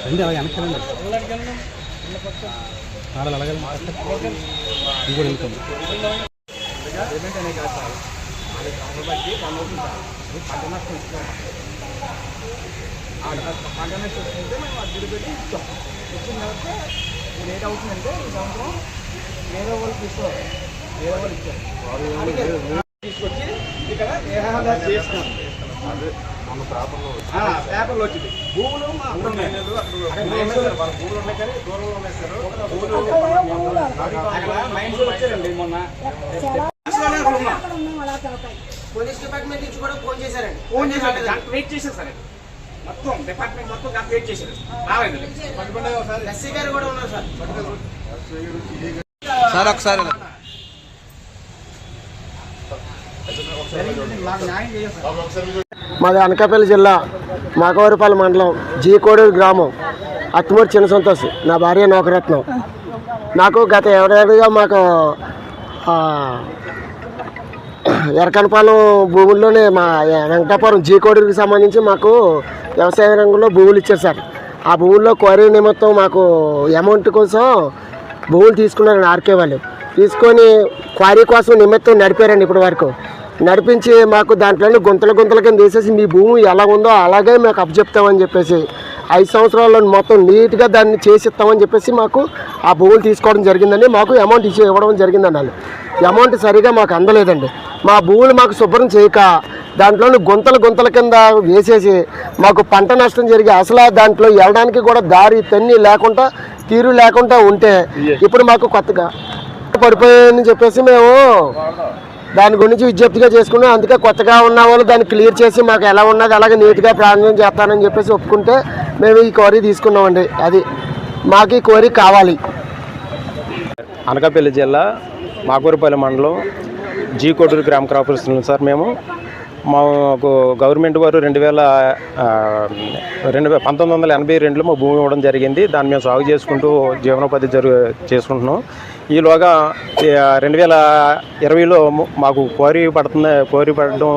రండి అలా వెనక్కి ఆడలు అలాగే ఇది కూడా వెళ్తుంది. పంట నష్టం వస్తుంటే మేము అద్దెలు పెట్టి ఇస్తాం. వచ్చిన తర్వాత రేట్ అవుతుందంటే ఈ సంవత్సరం వేరే వాళ్ళకి ఇస్తారు. వేరే వాళ్ళు ఇచ్చారు తీసుకొచ్చి ఇక్కడ చేస్తున్నాం. పేపర్లో వచ్చింది. భూములు భూములు ఉన్నాయి కానీ దూరంలో ఉన్నాయి సార్. మైండ్స్ వచ్చారండి మొన్న పోలీస్ డిపార్ట్మెంట్ నుంచి కూడా ఫోన్ చేశారండి. ఫోన్ చేశారు, వెయిట్ చేశారు సార్. మొత్తం డిపార్ట్మెంట్ మొత్తం నాకు వెయిట్ చేశారు. రాలేదు ఎస్సీ గారు కూడా ఉన్నారు సార్. సార్ ఒకసారి మాది అనకాపల్లి జిల్లా మాకవరపల్లి మండలం జీకోడూరు గ్రామం అత్తిమూరి చిన్న సంతోష్. నా భార్య నౌకరత్నం. నాకు గత ఏడాదిగా మాకు ఎరకనపాలెం భూముల్లోనే మా వెంకటాపురం జీకోడూరుకి సంబంధించి మాకు వ్యవసాయ రంగంలో భూములు ఇచ్చారు సార్. ఆ భూముల్లో క్వారీ నిమిత్తం మాకు అమౌంట్ కోసం భూములు తీసుకున్నారండి ఆర్కే వాళ్ళు. తీసుకొని క్వారీ కోసం నిమిత్తం నడిపారండి. ఇప్పటి వరకు నడిపించి మాకు దాంట్లోనే గుంతల కింద వేసేసి మీ భూమి ఎలా ఉందో అలాగే మాకు అప్పచెప్తామని చెప్పేసి 5 సంవత్సరాల్లో మొత్తం నీట్గా దాన్ని చేసిస్తామని చెప్పేసి మాకు ఆ భూములు తీసుకోవడం జరిగిందండి. మాకు అమౌంట్ ఇవ్వడం జరిగిందండి. వాళ్ళు అమౌంట్ సరిగా మాకు అందలేదండి. మా భూములు మాకు శుభ్రం చేయక దాంట్లోని గుంతల కింద వేసేసి మాకు పంట నష్టం జరిగి అసలు దాంట్లో వెళ్ళడానికి కూడా దారి తన్ని లేకుండా తీరు లేకుండా ఉంటే ఇప్పుడు మాకు కొత్తగా పడిపోయాయని చెప్పేసి మేము దాని గురించి విజ్ఞప్తిగా చేసుకున్నాం. అందుకే కొత్తగా ఉన్న వాళ్ళు దాన్ని క్లియర్ చేసి మాకు ఎలా ఉన్నది అలాగే నీట్గా ప్రారంభం చేస్తానని చెప్పేసి ఒప్పుకుంటే మేము ఈ క్వారీ తీసుకున్నామండి. అది మాకు ఈ క్వారీ కావాలి. అనకాపల్లి జిల్లా మాకూరుపల్లి మండలం జీకోడూరు గ్రామ కార్పొరేషన్ సార్. మేము మాకు గవర్నమెంట్ వారు 1982లో మా భూమి ఇవ్వడం జరిగింది. దాన్ని మేము సాగు చేసుకుంటూ జీవనోపాధి చేసుకుంటున్నాం. ఈలోగా 2020లో మాకు క్వారీ పడడం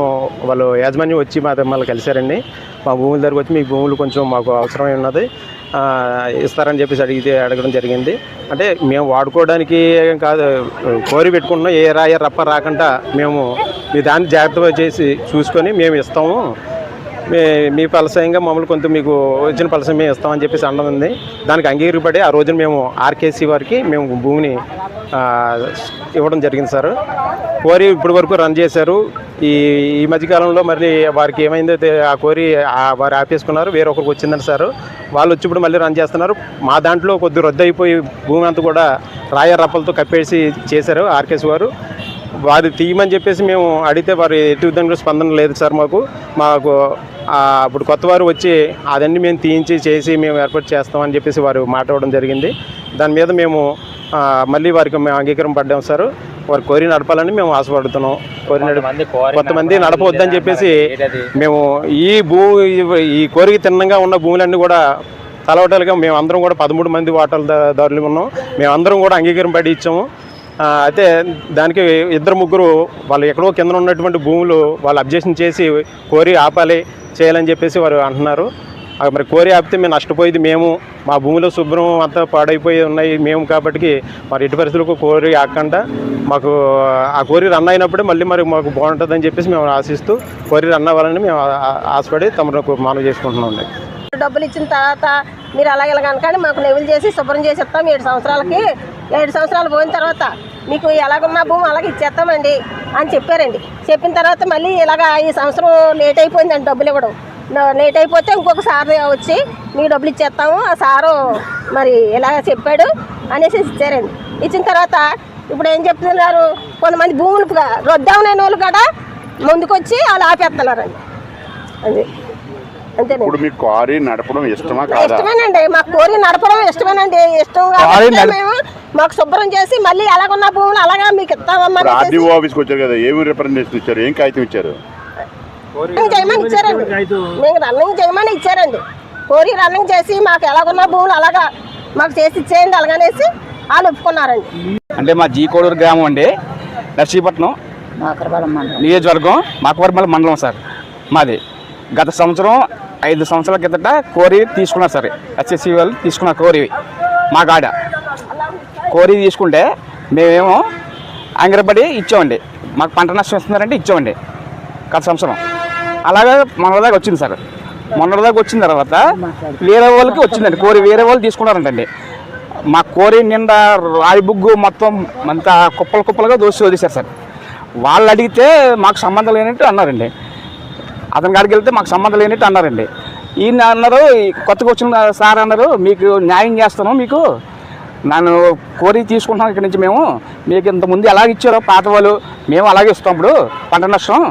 వాళ్ళు యాజమాన్యం వచ్చి మమ్మల్ని కలిశారండి. మా భూముల దగ్గరకు వచ్చి మీ భూములు కొంచెం మాకు అవసరమై ఉన్నది ఇస్తారని చెప్పేసి అడగడం జరిగింది. అంటే మేము వాడుకోవడానికి కాదు, కోరి పెట్టుకుంటున్నాం. ఏ రాయ రప్ప రాకుండా మేము మీ దాన్ని జాగ్రత్తగా చేసి చూసుకొని మేము ఇస్తాము. మీ ఫలసాయంగా మమ్మల్ని కొంత మీకు వచ్చిన ఫలసం మేము ఇస్తామని చెప్పేసి అన్నది. దానికి అంగీకరింపడి ఆ రోజున మేము ఆర్కేసీ వారికి మేము భూమిని ఇవ్వడం జరిగింది సార్. కోరి ఇప్పటి వరకు రన్ చేశారు. ఈ మధ్యకాలంలో మరి వారికి ఏమైందో ఆ కోరి వారు ఆపేసుకున్నారు. వేరొకరికి వచ్చిందని సార్. వాళ్ళు వచ్చి ఇప్పుడు మళ్ళీ రన్ చేస్తున్నారు. మా దాంట్లో కొద్ది రద్దు అయిపోయి భూమి అంతా కూడా రాయ రప్పలతో కప్పేసి చేశారు ఆర్కేసీ వారు. వారు తీయమని చెప్పేసి మేము అడిగితే వారు ఎటు విధంగా స్పందన లేదు సార్. మాకు ఇప్పుడు కొత్త వారు వచ్చి అదన్నీ మేము తీయించి చేసి మేము ఏర్పాటు చేస్తామని చెప్పేసి వారు మాట్లాడడం జరిగింది. దాని మీద మేము మళ్ళీ వారికి మేము అంగీకారం పడ్డాం సార్. వారు కోరి నడపాలని మేము ఆశపడుతున్నాం. కొంతమంది నడపవద్దని చెప్పేసి మేము ఈ కోరిక తిన్నంగా ఉన్న భూములన్నీ కూడా తలవటాలుగా మేము అందరం కూడా 13 మంది వాటాదారులు ఉన్నాం. మేమందరం కూడా అంగీకారం పడి ఇచ్చాము. అయితే దానికి 2-3 వాళ్ళు ఎక్కడో కింద ఉన్నటువంటి భూములు వాళ్ళు అబ్జెక్షన్ చేసి కోరి ఆపాలి చేయాలని చెప్పేసి వారు అంటున్నారు. మరి కోరి ఆపితే మేము నష్టపోయేది మేము. మా భూమిలో శుభ్రం అంతా పాడైపోయి ఉన్నాయి మేము. కాబట్టి మరి ఎట్టి పరిస్థితులకు కోరి ఆకుండా మాకు ఆ కోరి రన్ అయినప్పుడే మళ్ళీ మరి మాకు బాగుంటుందని చెప్పేసి మేము ఆశిస్తూ కోరి రన్ అవ్వాలని మేము ఆశపడి తమకు మనవి చేసుకుంటున్నాం. డబ్బులు ఇచ్చిన తర్వాత మీరు అలాగే అనకండి, మాకు లెవెల్ చేసి శుభ్రం చేసి ఇస్తాం. 7 సంవత్సరాలకి 7 సంవత్సరాలు పోయిన తర్వాత మీకు ఎలాగున్న భూమి అలాగే ఇచ్చేస్తామండి అని చెప్పారండి. చెప్పిన తర్వాత మళ్ళీ ఇలాగ ఈ సంవత్సరం లేట్ అయిపోయిందండి డబ్బులు ఇవ్వడం. లేట్ అయిపోతే ఇంకొక సార్ వచ్చి మీకు డబ్బులు ఇచ్చేస్తాము ఆ సారు మరి ఇలాగ చెప్పాడు అనేసి ఇచ్చారండి. ఇచ్చిన తర్వాత ఇప్పుడు ఏం చెప్తున్నారు, కొంతమంది భూములు రొద్దామనే వాళ్ళు కూడా ముందుకొచ్చి వాళ్ళు ఆపేస్తున్నారండి. అది అంతేనండి. ఇప్పుడు మీకు క్వారీ నడపడం ఇష్టమా కాదా? ఇష్టమేనండి. మాకు కోరి నడపడం ఇష్టమేనండి. ఇష్టం కాబట్టి మేము మాకు శుభ్రం చేసి మళ్ళీ ఎలాగున్న భూములు అలాగా మీకు ఇస్తామమ్మా. ఆర్డీఓ ఆఫీస్కి వచ్చారు కదా, ఏమి రిప్రజెంటేషన్ ఇచ్చారు? ఏం కాగితం ఇచ్చారు? చేయమని ఇచ్చారండి. మేము రన్నింగ్ చేయమని ఇచ్చారండి. కోరి రన్నింగ్ చేసి మాకు ఎలాగున్న భూములు అలాగా మాకు చేసి ఇచ్చేయండి అలాగనేసి వాళ్ళు ఒప్పుకున్నారండి. అంటే మా జీకోడూరు గ్రామం అండి, నర్సీపట్నం నియోజకవర్గం, మాకవరపల్లి మండలం సార్ మాది. గత సంవత్సరం 5 సంవత్సరాల కిందట కోరి తీసుకున్నారు సార్. HSC వాళ్ళు తీసుకున్న కోరి మా కాడ కోరి తీసుకుంటే మేమేమో అంగరపడి ఇచ్చామండి. మాకు పంట నష్టం ఇస్తున్నారంటే ఇచ్చామండి గత సంవత్సరం. అలాగే మొన్నటిదాకా వచ్చింది సార్. మొన్నటిదాకా వచ్చిన తర్వాత వేరే వాళ్ళకి వచ్చిందండి కోరి, వేరే వాళ్ళు తీసుకున్నారంటండి. మా కోరి నిండా రాయి బుగ్గు మొత్తం అంతా కుప్పలు కుప్పలుగా దోసి వదిలేశారు సార్. వాళ్ళు అడిగితే మాకు సంబంధం లేనట్టు అన్నారండి. అతని కాడికి వెళ్తే మాకు సంబంధం లేనట్టు అన్నారండి. ఈయన అన్నారు, కొత్తగా వచ్చిన సార్ అన్నారు, మీకు న్యాయం చేస్తాను, మీకు నన్ను కోరి తీసుకుంటున్నాం ఇక్కడి నుంచి మేము, మీకు ఇంతకుముందు ఎలాగ ఇచ్చారో పాత వాళ్ళు మేము అలాగే ఇస్తాం ఇప్పుడు పంట నష్టం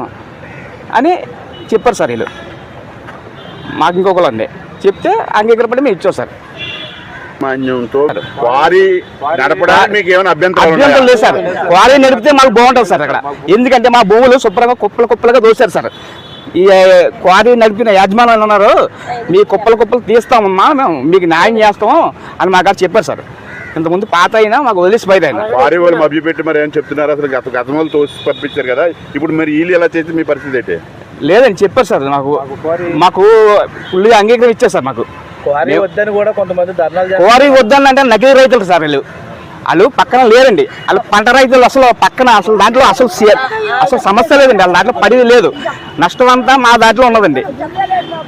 అని చెప్పారు సార్. వీళ్ళు మాకు ఇంకొకరు అండి చెప్తే అంగీకరపడి మేము ఇచ్చాం సార్. మాన్యంతో క్వారీ నడపడానికి మీకు ఏమైనా అభ్యంతరం లేదు సార్. క్వారీ నడిపితే మాకు బాగుంటుంది సార్ అక్కడ. ఎందుకంటే మా భూములు శుభ్రంగా కుప్పలుగా దోశారు సార్. ఈ క్వారీ నడిపిన యాజమాన్యాలు ఉన్నారు, మీ కుప్పలు తీస్తామమ్మా, మేము మీకు న్యాయం చేస్తాము అని మాకు అక్కడ చెప్పారు సార్. ఇంతకుముందు పాత అయినా మాకు వదిలేసి బయట అయినా క్వారీ వాళ్ళు మభ్యపెట్టి మరి ఏం చెప్తున్నారు? అసలు గత వాళ్ళు తోసి పంపించారు కదా, ఇప్పుడు మరి వీళ్ళు ఎలా చేసి మీ పరిస్థితి ఏంటి? లేదని చెప్పారు సార్. మాకు ఫుల్గా అంగీకారం ఇచ్చారు సార్. మాకు క్వారీ వద్దని కూడా కొంతమంది ధర్నాలు క్వారీ వద్దని అంటే నకిలీ రైతులు సార్. వాళ్ళు పక్కన లేరండి. వాళ్ళు పంట రైతులు అసలు పక్కన అసలు దాంట్లో అసలు సమస్య లేదండి. వాళ్ళ దాంట్లో పడిది లేదు. నష్టం అంతా మా దాంట్లో ఉన్నదండి.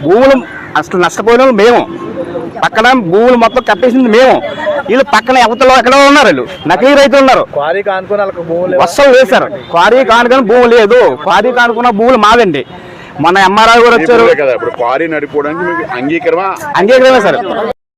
భూములు అసలు నష్టపోయిన వాళ్ళు మేము, పక్కన భూములు మొత్తం కప్పేసింది మేము. వీళ్ళు పక్కన ఎవతలో ఎక్కడో ఉన్నారు, వీళ్ళు నకిలీ రైతులు ఉన్నారు. క్వారీ కానుకొని అస్సలు లేదు సార్. క్వారీ కానుకొని భూమి లేదు. క్వారీ కానుకున్న భూములు మాదండి. మన ఎంఆర్ఐ కూడా వచ్చారు. కదా ఇప్పుడు క్వారీ నడిపోవడానికి మీకు అంగీకారమే సార్.